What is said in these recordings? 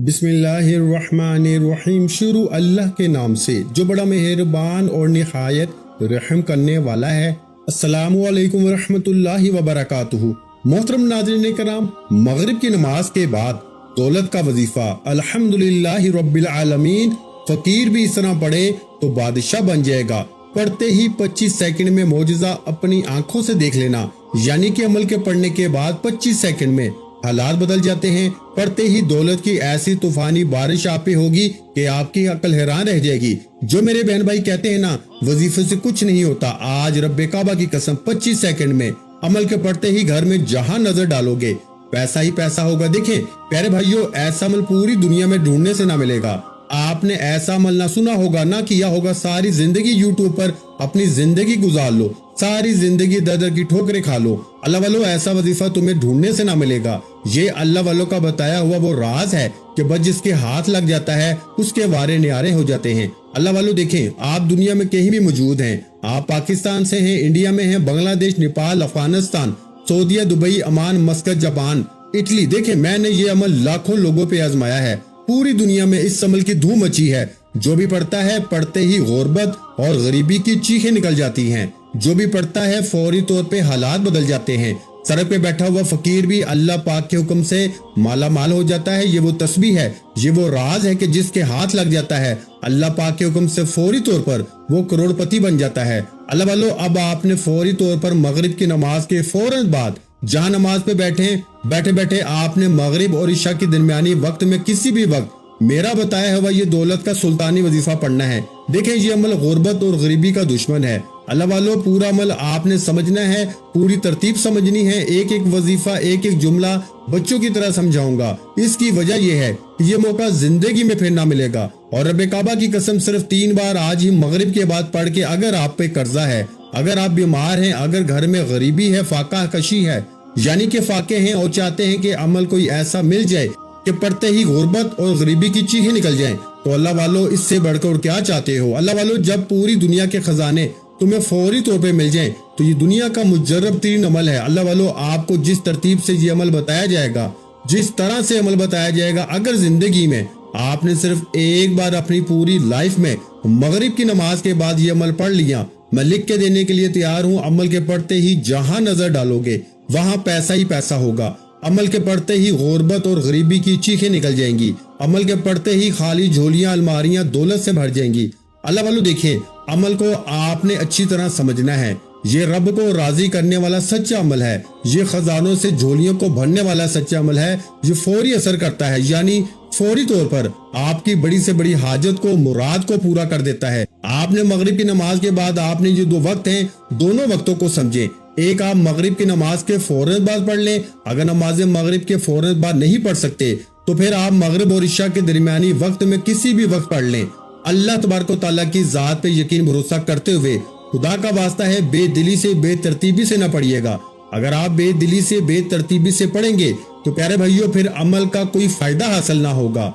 بسم اللہ الرحمن الرحیم۔ شروع اللہ کے نام سے جو بڑا مہربان اور نہایت رحم کرنے والا ہے۔ السلام علیکم ورحمۃ اللہ وبرکاتہ۔ محترم ناظرین کرام، مغرب کی نماز کے بعد دولت کا وظیفہ الحمدللہ رب العالمین، فقیر بھی اس طرح پڑھے تو بادشاہ بن جائے گا۔ پڑھتے ہی 25 سیکنڈ میں معجزہ اپنی آنکھوں سے دیکھ لینا، یعنی کہ عمل کے پڑھنے کے بعد 25 سیکنڈ میں حالات بدل جاتے ہیں۔ پڑھتے ہی دولت کی ایسی طوفانی بارش آپ پہ ہوگی کہ آپ کی عقل حیران رہ جائے گی۔ جو میرے بہن بھائی کہتے ہیں نا وظیفے سے کچھ نہیں ہوتا، آج رب کعبہ کی قسم 25 سیکنڈ میں عمل کے پڑھتے ہی گھر میں جہاں نظر ڈالو گے پیسہ ہی پیسہ ہوگا۔ دیکھیں پیارے بھائیوں، ایسا عمل پوری دنیا میں ڈھونڈنے سے نہ ملے گا۔ آپ نے ایسا عمل نہ سنا ہوگا نہ کیا ہوگا، ساری زندگی یوٹیوب پر اپنی زندگی گزار لو، ساری زندگی در کی ٹھوکریں کھا لو، اللہ والو ایسا وظیفہ تمہیں ڈھونڈنے سے نہ ملے گا۔ یہ اللہ والوں کا بتایا ہوا وہ راز ہے کہ بس جس کے ہاتھ لگ جاتا ہے اس کے وارے نیارے ہو جاتے ہیں۔ اللہ والو دیکھیں، آپ دنیا میں کہیں بھی موجود ہیں، آپ پاکستان سے ہیں، انڈیا میں ہیں، بنگلہ دیش، نیپال، افغانستان، سعودیہ، Dubai, Oman, Muscat, Japan, Italy, دیکھیں میں نے یہ عمل لاکھوں لوگوں پہ آزمایا ہے۔ پوری دنیا میں اس عمل کی دھوم مچی ہے۔ جو بھی پڑھتا ہے پڑھتے ہی غربت اور غریبی کی چیخیں نکل جاتی ہیں۔ جو بھی پڑھتا ہے فوری طور پہ حالات بدل جاتے ہیں۔ سڑک پہ بیٹھا ہوا فقیر بھی اللہ پاک کے حکم سے مالا مال ہو جاتا ہے۔ یہ وہ تسبیح ہے، یہ وہ راز ہے کہ جس کے ہاتھ لگ جاتا ہے اللہ پاک کے حکم سے فوری طور پر وہ کروڑ پتی بن جاتا ہے۔ اللہ والو اب آپ نے فوری طور پر مغرب کی نماز کے فوراً بعد جہاں نماز پہ بیٹھے آپ نے مغرب اور عشاء کے درمیانی وقت میں کسی بھی وقت میرا بتایا ہوا یہ دولت کا سلطانی وظیفہ پڑھنا ہے۔ دیکھیں یہ عمل غربت اور غریبی کا دشمن ہے۔ اللہ والو پورا عمل آپ نے سمجھنا ہے، پوری ترتیب سمجھنی ہے، ایک ایک وظیفہ ایک ایک جملہ بچوں کی طرح سمجھاؤں گا۔ اس کی وجہ یہ ہے کہ یہ موقع زندگی میں پھر نہ ملے گا۔ اور رب کعبہ کی قسم صرف 3 بار آج ہی مغرب کے بعد پڑھ کے اگر آپ پہ قرضہ ہے، اگر آپ بیمار ہیں، اگر گھر میں غریبی ہے، فاقہ کشی ہے، یعنی کہ فاقے ہیں اور چاہتے ہیں کہ عمل کوئی ایسا مل جائے کہ پڑھتے ہی غربت اور غریبی کی چیخیں نکل جائیں، تو اللہ والو اس سے بڑھ کر کیا چاہتے ہو؟ اللہ والو جب پوری دنیا کے خزانے تمہیں فوری طور پہ مل جائیں تو یہ دنیا کا مجرب ترین عمل ہے۔ اللہ والو آپ کو جس ترتیب سے یہ عمل بتایا جائے گا، جس طرح سے عمل بتایا جائے گا، اگر زندگی میں آپ نے صرف ایک بار اپنی پوری لائف میں مغرب کی نماز کے بعد یہ عمل پڑھ لیا، میں لکھ کے دینے کے لیے تیار ہوں، عمل کے پڑھتے ہی جہاں نظر ڈالو گے وہاں پیسہ ہی پیسہ ہوگا۔ عمل کے پڑھتے ہی غربت اور غریبی کی چیخیں نکل جائیں گی۔ عمل کے پڑھتے ہی خالی جھولیاں الماریاں دولت سے بھر جائیں گی۔ اللہ والو دیکھیں عمل کو آپ نے اچھی طرح سمجھنا ہے۔ یہ رب کو راضی کرنے والا سچا عمل ہے، یہ خزانوں سے جھولیوں کو بھرنے والا سچا عمل ہے۔ یہ فوری اثر کرتا ہے، یعنی فوری طور پر آپ کی بڑی سے بڑی حاجت کو، مراد کو پورا کر دیتا ہے۔ آپ نے مغرب کی نماز کے بعد آپ نے یہ 2 وقت ہیں، دونوں وقتوں کو سمجھیں۔ ایک آپ مغرب کی نماز کے فوراً بعد پڑھ لیں، اگر نماز مغرب کے فوراً بعد نہیں پڑھ سکتے تو پھر آپ مغرب اور عشاء کے درمیانی وقت میں کسی بھی وقت پڑھ لیں۔ اللہ تبارک و تعالیٰ کی ذات پہ یقین بھروسہ کرتے ہوئے خدا کا واسطہ ہے بے دلی سے بے ترتیبی سے نہ پڑھیے گا۔ اگر آپ بے دلی سے بے ترتیبی سے پڑھیں گے تو پیارے بھائیوں پھر عمل کا کوئی فائدہ حاصل نہ ہوگا۔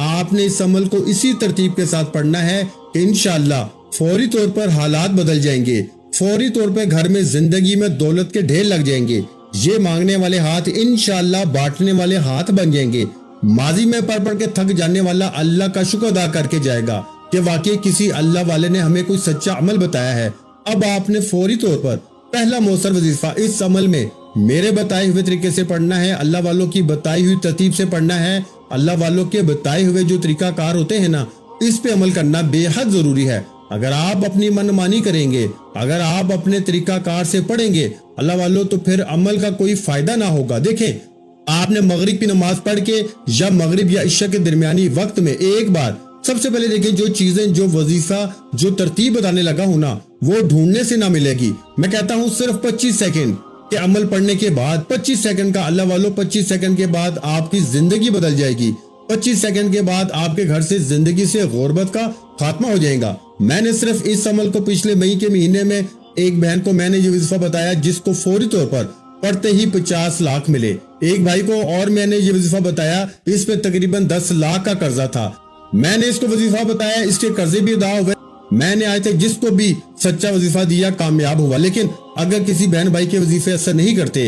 آپ نے اس عمل کو اسی ترتیب کے ساتھ پڑھنا ہے کہ انشاءاللہ فوری طور پر حالات بدل جائیں گے، فوری طور پہ گھر میں زندگی میں دولت کے ڈھیر لگ جائیں گے۔ یہ مانگنے والے ہاتھ انشاءاللہ بانٹنے والے ہاتھ بن جائیں گے۔ ماضی میں پڑھ کے تھک جانے والا اللہ کا شکر ادا کر کے جائے گا کہ واقعی کسی اللہ والے نے ہمیں کوئی سچا عمل بتایا ہے۔ اب آپ نے فوری طور پر پہلا مؤثر وظیفہ اس عمل میں میرے بتائے ہوئے طریقے سے پڑھنا ہے، اللہ والوں کی بتائی ہوئی ترتیب سے پڑھنا ہے۔ اللہ والوں کے بتائے ہوئے جو طریقہ کار ہوتے ہیں نا، اس پہ عمل کرنا بے حد ضروری ہے۔ اگر آپ اپنی من مانی کریں گے، اگر آپ اپنے طریقہ کار سے پڑھیں گے اللہ والوں، تو پھر عمل کا کوئی فائدہ نہ ہوگا۔ دیکھیں آپ نے مغرب کی نماز پڑھ کے یا مغرب یا عشاء کے درمیانی وقت میں ایک بار سب سے پہلے دیکھیں جو چیزیں، جو وظیفہ، جو ترتیب بتانے لگا ہوں نا، وہ ڈھونڈنے سے نہ ملے گی۔ میں کہتا ہوں صرف 25 سیکنڈ کے عمل پڑھنے کے بعد 25 سیکنڈ کا اللہ والوں 25 سیکنڈ کے بعد آپ کی زندگی بدل جائے گی۔ 25 سیکنڈ کے بعد آپ کے گھر سے زندگی سے غربت کا خاتمہ ہو جائے گا۔ میں نے صرف اس عمل کو پچھلے مئی کے مہینے میں ایک بہن کو میں نے یہ وظیفہ بتایا جس کو فوری طور پر پڑھتے ہی 50 لاکھ ملے۔ ایک بھائی کو اور میں نے یہ وظیفہ بتایا، اس پہ تقریباً 10 لاکھ کا قرضہ تھا۔ میں نے اس کو وظیفہ بتایا، اس کے قرضے بھی ادا ہوئے۔ میں نے آج تک جس کو بھی سچا وظیفہ دیا کامیاب ہوا۔ لیکن اگر کسی بہن بھائی کے وظیفے اثر نہیں کرتے،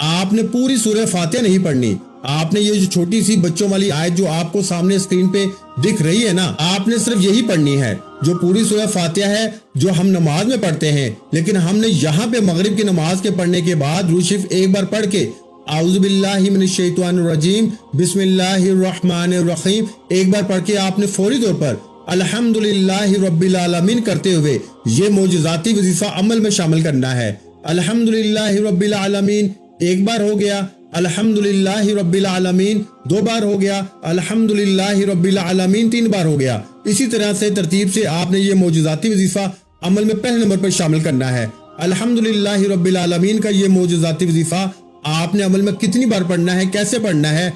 آپ نے پوری سورہ فاتحہ نہیں پڑھنی، آپ نے یہ جو چھوٹی سی بچوں والی آیت جو آپ کو سامنے اسکرین پہ دکھ رہی ہے نا، آپ نے صرف یہی پڑھنی ہے جو پوری سورہ فاتحہ ہے جو ہم نماز میں پڑھتے ہیں، لیکن ہم نے یہاں پہ مغرب کی نماز کے پڑھنے کے بعد درود شریف ایک بار پڑھ کے اعوذ باللہ من الشیطان الرجیم بسم اللہ الرحمن الرحیم ایک بار پڑھ کے آپ نے فوری طور پر الحمدللہ رب العالمین کرتے ہوئے یہ معجزاتی وظیفہ عمل میں شامل کرنا ہے۔ الحمدللہ رب العالمین ایک بار ہو گیا، الحمدللہ رب العالمین دو بار ہو گیا، الحمدللہ رب العالمین تین بار ہو گیا۔ اسی طرح سے ترتیب سے آپ نے یہ معجزاتی وظیفہ عمل میں پہلے نمبر پر شامل کرنا ہے۔ الحمدللہ رب العالمین کا یہ معجزاتی وظیفہ آپ نے عمل میں کتنی بار پڑھنا ہے، کیسے پڑھنا ہے؟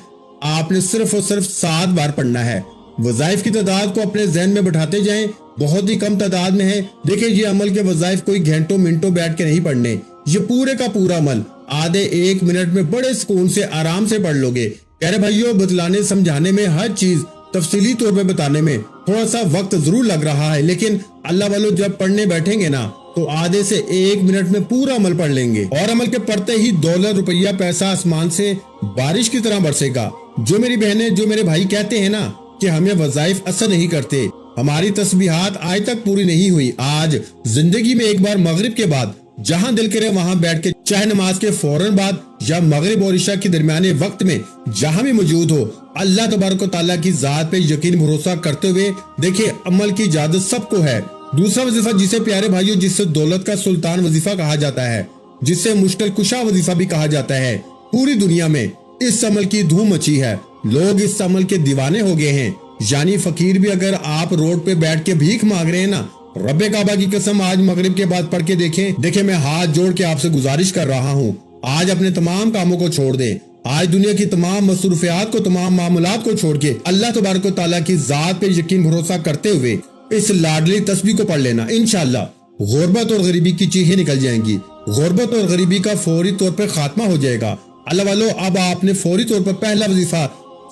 آپ نے صرف اور صرف 7 بار پڑھنا ہے۔ وظائف کی تعداد کو اپنے ذہن میں بٹھاتے جائیں، بہت ہی کم تعداد میں ہے۔ دیکھیں یہ عمل کے وظائف کوئی گھنٹوں منٹوں بیٹھ کے نہیں پڑھنے، یہ پورے کا پورا عمل آدھے 1 منٹ میں بڑے سکون سے آرام سے پڑھ لو گے۔ پیارے بھائیوں، بتلانے سمجھانے میں ہر چیز تفصیلی طور پہ بتانے میں تھوڑا سا وقت ضرور لگ رہا ہے، لیکن اللہ والوں جب پڑھنے بیٹھیں گے نا تو آدھے سے 1 منٹ میں پورا عمل پڑھ لیں گے، اور عمل کے پڑھتے ہی دولت روپیہ پیسہ آسمان سے بارش کی طرح برسے گا۔ جو میری بہنیں جو میرے بھائی کہتے ہیں نا کہ ہمیں وظائف اثر نہیں کرتے، ہماری تسبیحات آج تک پوری نہیں ہوئی، آج زندگی میں ایک بار مغرب کے بعد جہاں دل کرے وہاں بیٹھ کے، چاہے نماز کے فوراً بعد یا مغرب اور عشاء کے درمیانے وقت میں جہاں بھی موجود ہو، اللہ تبارک و تعالیٰ کی ذات پہ یقین بھروسہ کرتے ہوئے دیکھیں عمل کی اجازت سب کو ہے۔ دوسرا وظیفہ جسے پیارے بھائیوں جس سے دولت کا سلطان وظیفہ کہا جاتا ہے، جس سے مشکل کشا وظیفہ بھی کہا جاتا ہے، پوری دنیا میں اس عمل کی دھوم مچی ہے، لوگ اس عمل کے دیوانے ہو گئے ہیں۔ یعنی فقیر بھی اگر آپ روڈ پہ بیٹھ کے بھیک مانگ رہے ہیں نا، رب کعبہ کی قسم آج مغرب کے بعد پڑھ کے دیکھیں میں ہاتھ جوڑ کے آپ سے گزارش کر رہا ہوں، آج اپنے تمام کاموں کو چھوڑ دیں، آج دنیا کی تمام مصروفیات کو، تمام معاملات کو چھوڑ کے اللہ تبارک و تعالیٰ کی ذات پہ یقین بھروسہ کرتے ہوئے اس لاڈلی تسبیح کو پڑھ لینا۔ انشاءاللہ غربت اور غریبی کی چیخیں نکل جائیں گی، غربت اور غریبی کا فوری طور پر خاتمہ ہو جائے گا۔ اللہ والو، اب آپ نے فوری طور پر پہلا وظیفہ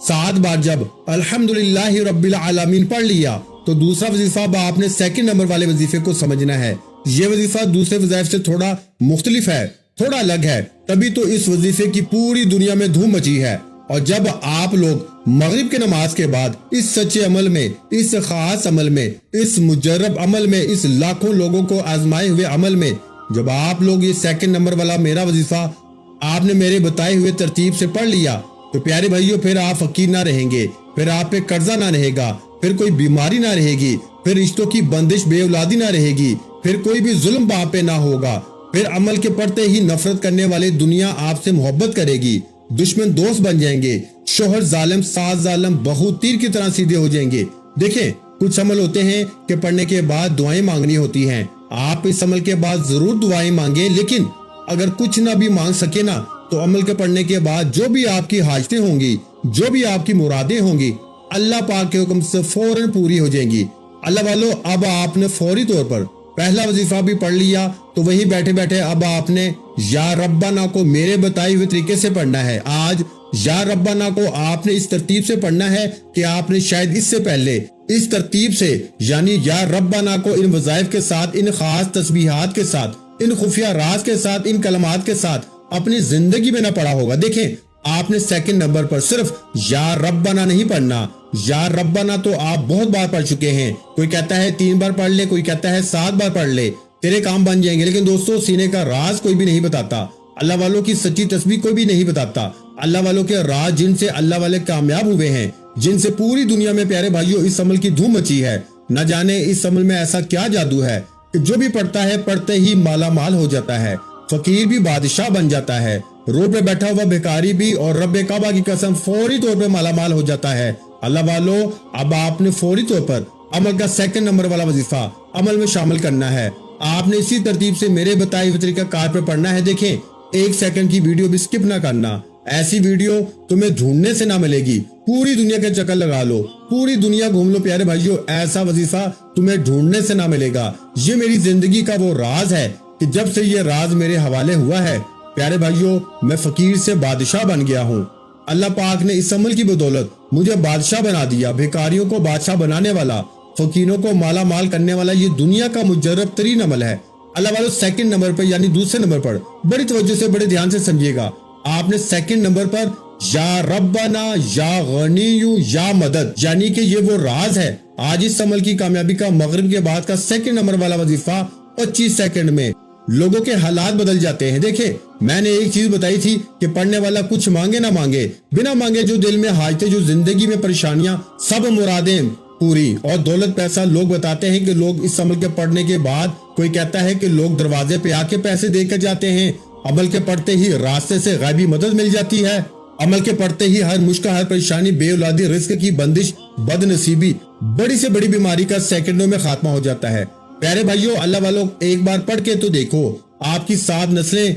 7 بار جب الحمدللہ رب العالمین پڑھ لیا تو دوسرا وظیفہ اب آپ نے سیکنڈ نمبر والے وظیفے کو سمجھنا ہے۔ یہ وظیفہ دوسرے وظائف سے تھوڑا مختلف ہے، تھوڑا الگ ہے، تبھی تو اس وظیفے کی پوری دنیا میں دھوم مچی ہے۔ اور جب آپ لوگ مغرب کے نماز کے بعد اس سچے عمل میں، اس خاص عمل میں، اس مجرب عمل میں، اس لاکھوں لوگوں کو آزمائے ہوئے عمل میں جب آپ لوگ یہ سیکنڈ نمبر والا میرا وظیفہ آپ نے میرے بتائے ہوئے ترتیب سے پڑھ لیا تو پیارے بھائیوں پھر آپ فقیر نہ رہیں گے، پھر آپ پہ قرضہ نہ رہے گا، پھر کوئی بیماری نہ رہے گی، پھر رشتوں کی بندش بے اولادی نہ رہے گی، پھر کوئی بھی ظلم باپ پہ نہ ہوگا، پھر عمل کے پڑھتے ہی نفرت کرنے والے دنیا آپ سے محبت کرے گی، دشمن دوست بن جائیں گے، شوہر ظالم، ساس ظالم، بہو تیر کی طرح سیدھے ہو جائیں گے۔ دیکھیں کچھ عمل ہوتے ہیں کہ پڑھنے کے بعد دعائیں مانگنی ہوتی ہیں، آپ اس عمل کے بعد ضرور دعائیں مانگیں، لیکن اگر کچھ نہ بھی مانگ سکے نا تو عمل کے پڑھنے کے بعد جو بھی آپ کی حاجتیں ہوں گی، جو بھی آپ کی مرادیں ہوں گی، اللہ پاک کے حکم سے فوراً پوری ہو جائیں گی۔ اللہ والو، اب آپ نے فوری طور پر پہلا وظیفہ بھی پڑھ لیا تو وہی بیٹھے بیٹھے اب آپ نے یا ربنا کو میرے بتائے ہوئے طریقے سے پڑھنا ہے۔ آج یا ربنا کو آپ نے اس ترتیب سے پڑھنا ہے کہ آپ نے شاید اس سے پہلے اس ترتیب سے یعنی یا ربنا کو ان وظائف کے ساتھ، ان خاص تسبیحات کے ساتھ، ان خفیہ راز کے ساتھ، ان کلمات کے ساتھ اپنی زندگی میں نہ پڑھا ہوگا۔ دیکھیں آپ نے سیکنڈ نمبر پر صرف یا ربنا نہیں پڑھنا، یا ربنا تو آپ بہت بار پڑھ چکے ہیں، کوئی کہتا ہے 3 بار پڑھ لے، کوئی کہتا ہے 7 بار پڑھ لے، تیرے کام بن جائیں گے، لیکن دوستو سینے کا راز کوئی بھی نہیں بتاتا، اللہ والوں کی سچی تسبیح کوئی بھی نہیں بتاتا۔ اللہ والوں کے راز جن سے اللہ والے کامیاب ہوئے ہیں، جن سے پوری دنیا میں پیارے بھائیوں اس عمل کی دھوم مچی ہے، نہ جانے اس عمل میں ایسا کیا جادو ہے کہ جو بھی پڑھتا ہے پڑھتے ہی مالا مال ہو جاتا ہے، فقیر بھی بادشاہ بن جاتا ہے، روڈ پہ بیٹھا ہوا بھیکاری بھی اور رب کعبہ کی قسم فوری طور پہ مالا مال ہو جاتا ہے۔ اللہ والو، اب آپ نے فوری طور پر عمل کا سیکنڈ نمبر والا وظیفہ عمل میں شامل کرنا ہے۔ آپ نے اسی ترتیب سے میرے بتائے ہوئے طریقہ کار پہ پڑھنا ہے۔ دیکھیں 1 سیکنڈ کی ویڈیو بھی سکپ نہ کرنا، ایسی ویڈیو تمہیں ڈھونڈنے سے نہ ملے گی، پوری دنیا کے چکر لگا لو، پوری دنیا گھوم لو پیارے بھائیوں، ایسا وظیفہ تمہیں ڈھونڈنے سے نہ ملے گا۔ یہ میری زندگی کا وہ راز ہے کہ جب سے یہ راز میرے حوالے ہوا ہے پیارے بھائیوں، میں فقیر سے بادشاہ بن گیا ہوں۔ اللہ پاک نے اس عمل کی بدولت مجھے بادشاہ بنا دیا، بھیکاریوں کو بادشاہ بنانے والا، فقیروں کو مالا مال کرنے والا، یہ دنیا کا مجرب ترین عمل ہے۔ اللہ والو سیکنڈ نمبر پر یعنی دوسرے نمبر پر بڑی توجہ سے بڑے دھیان سے سمجھیے گا، آپ نے سیکنڈ نمبر پر یا ربنا یا غنیو یا مدد، یعنی کہ یہ وہ راز ہے آج اس عمل کی کامیابی کا۔ مغرب کے بعد کا سیکنڈ نمبر والا وظیفہ 25 سیکنڈ میں لوگوں کے حالات بدل جاتے ہیں۔ دیکھیں، میں نے ایک چیز بتائی تھی کہ پڑھنے والا کچھ مانگے نہ مانگے، بنا مانگے جو دل میں حاجتیں، جو زندگی میں پریشانیاں، سب مرادیں پوری۔ اور دولت پیسہ، لوگ بتاتے ہیں کہ لوگ اس عمل کے پڑھنے کے بعد، کوئی کہتا ہے کہ لوگ دروازے پہ آ کے پیسے دے کر جاتے ہیں، عمل کے پڑھتے ہی راستے سے غیبی مدد مل جاتی ہے، عمل کے پڑھتے ہی ہر مشکل، ہر پریشانی، بے اولادی، رزق کی بندش، بد نصیبی، بڑی سے بڑی بیماری کا سیکنڈوں میں خاتمہ ہو جاتا ہے۔ پیارے بھائیوں، اللہ والوں، ایک بار پڑھ کے تو دیکھو، آپ کی 7 نسلیں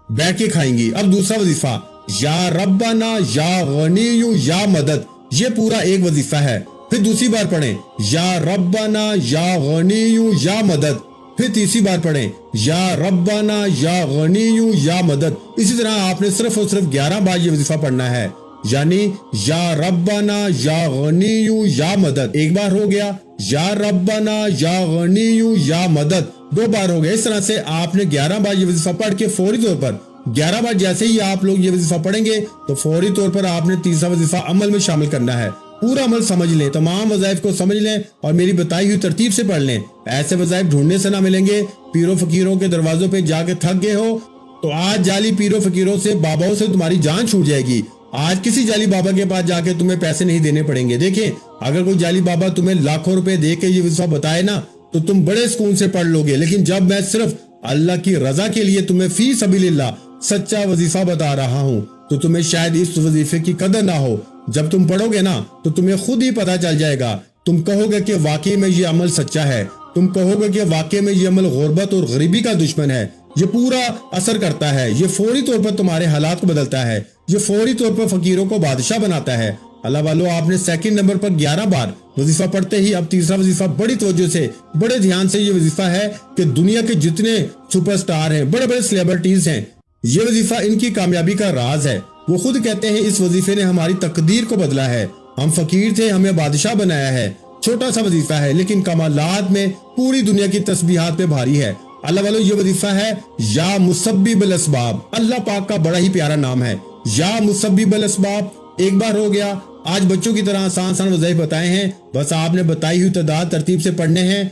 بیٹھ کے کھائیں گی۔ اب دوسرا وظیفہ، یا ربنا یا غنیو یا مدد، یہ پورا ایک وظیفہ ہے۔ پھر دوسری بار پڑھیں، یا ربنا یا غنیو یا مدد، پھر تیسری بار پڑھیں، یا ربنا یا غنیو یا مدد۔ اسی طرح آپ نے صرف اور صرف 11 بار یہ وظیفہ پڑھنا ہے، یعنی یا ربنا یا غنیو یا مدد ایک بار ہو گیا، یا ربنا یا غنیو یا مدد 2 بار ہو گیا۔ اس طرح سے آپ نے 11 بار یہ وظیفہ پڑھ کے فوری طور پر 11 بار جیسے ہی آپ لوگ یہ وظیفہ پڑھیں گے تو فوری طور پر آپ نے تیسرا وظیفہ عمل میں شامل کرنا ہے۔ پورا عمل سمجھ لیں، تمام وظائف کو سمجھ لیں اور میری بتائی ہوئی ترتیب سے پڑھ لیں۔ ایسے وظائف ڈھونڈنے سے نہ ملیں گے۔ پیروں فقیروں کے دروازوں پہ جا کے تھک گئے ہو تو آج جعلی پیروں فقیروں سے، باباؤں سے تمہاری جان چھوٹ جائے گی۔ آج کسی جعلی بابا کے پاس جا کے تمہیں پیسے نہیں دینے پڑیں گے۔ دیکھیں، اگر کوئی جعلی بابا تمہیں لاکھوں روپے دے کے یہ وظیفہ بتائے نا تو تم بڑے سکون سے پڑھ لو گے، لیکن جب میں صرف اللہ کی رضا کے لیے تمہیں فی سبیل اللہ سچا وظیفہ بتا رہا ہوں تو تمہیں شاید اس وظیفے کی قدر نہ ہو۔ جب تم پڑھو گے نا تو تمہیں خود ہی پتا چل جائے گا، تم کہو گے کہ واقعی میں یہ عمل سچا ہے، تم کہو گے کہ واقعی میں یہ عمل غربت اور غریبی کا دشمن ہے، یہ پورا اثر کرتا ہے، یہ فوری طور پر تمہارے حالات کو بدلتا ہے، یہ فوری طور پر فقیروں کو بادشاہ بناتا ہے۔ اللہ والو، آپ نے سیکنڈ نمبر پر 11 بار وظیفہ پڑھتے ہی اب تیسرا وظیفہ بڑی توجہ سے، بڑے دھیان سے، یہ وظیفہ ہے کہ دنیا کے جتنے سپر سٹار ہیں، بڑے بڑے سیلیبریٹیز ہیں، یہ وظیفہ ان کی کامیابی کا راز ہے۔ وہ خود کہتے ہیں اس وظیفے نے ہماری تقدیر کو بدلا ہے، ہم فقیر تھے، ہمیں بادشاہ بنایا ہے۔ چھوٹا سا وظیفہ ہے لیکن کمالات میں پوری دنیا کی تسبیحات پہ بھاری ہے۔ اللہ والو، یہ وظیفہ ہے یا مسبب الاسباب، اللہ پاک کا بڑا ہی پیارا نام ہے، یا مسبب الاسباب ایک بار ہو گیا۔ آج بچوں کی طرح آسان وظائف بتائے ہیں، بس آپ نے بتائی ہوئی تعداد ترتیب سے پڑھنے ہیں۔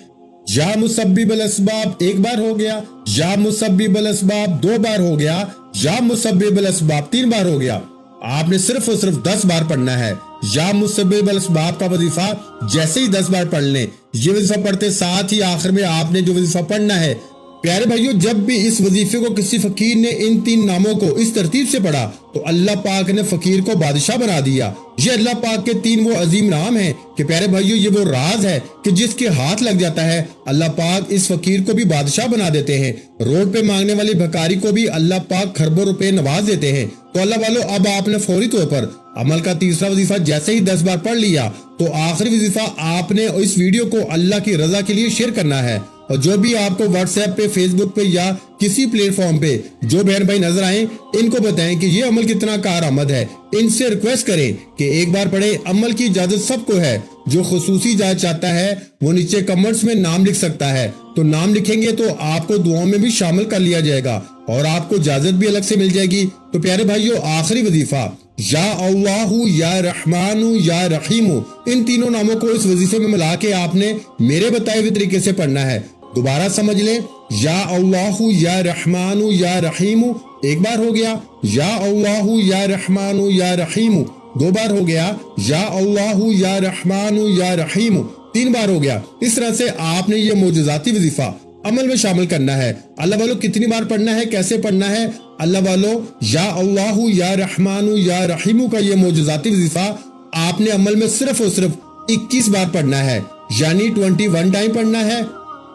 یا مسبب الاسباب ایک بار ہو گیا، یا مسبب الاسباب 2 بار ہو گیا، یا مسبب الاسباب 3 بار ہو گیا۔ آپ نے صرف اور صرف 10 بار پڑھنا ہے۔ یا مسبب الاسباب کا وظیفہ جیسے ہی 10 بار پڑھ لیں، یہ وظیفہ پڑھتے ساتھ ہی آخر میں آپ نے جو وظیفہ پڑھنا ہے، پیارے بھائیوں، جب بھی اس وظیفے کو کسی فقیر نے ان 3 ناموں کو اس ترتیب سے پڑھا تو اللہ پاک نے فقیر کو بادشاہ بنا دیا۔ یہ اللہ پاک کے 3 وہ عظیم نام ہیں کہ پیارے بھائیوں، یہ وہ راز ہے کہ جس کے ہاتھ لگ جاتا ہے اللہ پاک اس فقیر کو بھی بادشاہ بنا دیتے ہیں۔ روڈ پہ مانگنے والی بھکاری کو بھی اللہ پاک خربوں روپے نواز دیتے ہیں۔ تو اللہ والو، اب آپ نے فوری طور پر عمل کا تیسرا وظیفہ جیسے ہی 10 بار پڑھ لیا تو آخری وظیفہ آپ نے اس ویڈیو کو اللہ کی رضا کے لیے شیئر کرنا ہے، اور جو بھی آپ کو واٹس ایپ پہ، فیس بک پہ یا کسی پلیٹ فارم پہ جو بہن بھائی نظر آئیں، ان کو بتائیں کہ یہ عمل کتنا کارآمد ہے۔ ان سے ریکویسٹ کریں کہ ایک بار پڑھیں۔ عمل کی اجازت سب کو ہے، جو خصوصی اجازت چاہتا ہے وہ نیچے کمنٹس میں نام لکھ سکتا ہے، تو نام لکھیں گے تو آپ کو دعاؤں میں بھی شامل کر لیا جائے گا اور آپ کو اجازت بھی الگ سے مل جائے گی۔ تو پیارے بھائیوں، آخری وظیفہ یا اللہ یا رحمان یا رحیم، ان تینوں ناموں کو اس وظیفے میں ملا کے آپ نے میرے بتائے ہوئے طریقے سے پڑھنا ہے۔ دوبارہ سمجھ لیں، یا اللہ یا رحمان یا رحیم ایک بار ہو گیا، یا اللہ یا رحمان یا رحیم 2 بار ہو گیا، یا اللہ یا رحمان یا رحیم 3 بار ہو گیا۔ اس طرح سے آپ نے یہ معجزاتی وظیفہ عمل میں شامل کرنا ہے۔ اللہ والو، کتنی بار پڑھنا ہے، کیسے پڑھنا ہے؟ اللہ والو، یا اللہ یا رحمان یا رحیم کا یہ معجزاتی وظیفہ آپ نے عمل میں صرف اور صرف 21 بار پڑھنا ہے، یعنی 21 ٹائم پڑھنا ہے،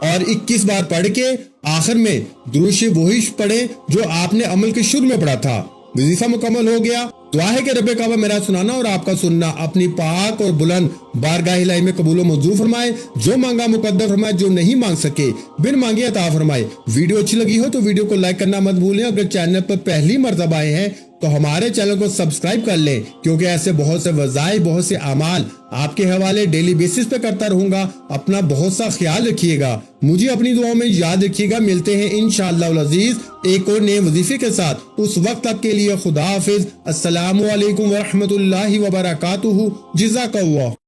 اور 21 بار پڑھ کے آخر میں درود وہی پڑھیں جو آپ نے عمل کے شروع میں پڑھا تھا۔ وظیفہ مکمل ہو گیا۔ دعا ہے کہ رب کعبہ میرا سنانا اور آپ کا سننا اپنی پاک اور بلند بارگاہ الہی میں قبول و منظور فرمائے، جو مانگا مقدر فرمائے، جو نہیں مانگ سکے بن مانگے عطا فرمائے۔ ویڈیو اچھی لگی ہو تو ویڈیو کو لائک کرنا مت بھولیں، اگر چینل پر پہلی مرتبہ آئے ہیں تو ہمارے چینل کو سبسکرائب کر لیں، کیونکہ ایسے بہت سے وظائف، بہت سے اعمال آپ کے حوالے ڈیلی بیسس پہ کرتا رہوں گا۔ اپنا بہت سا خیال رکھیے گا، مجھے اپنی دعاؤں میں یاد رکھیے گا۔ ملتے ہیں انشاءاللہ العزیز ایک اور نئے وظیفے کے ساتھ، اس وقت تک کے لیے خدا حافظ۔ السلام علیکم ورحمۃ اللہ وبرکاتہ۔ جزاک اللہ۔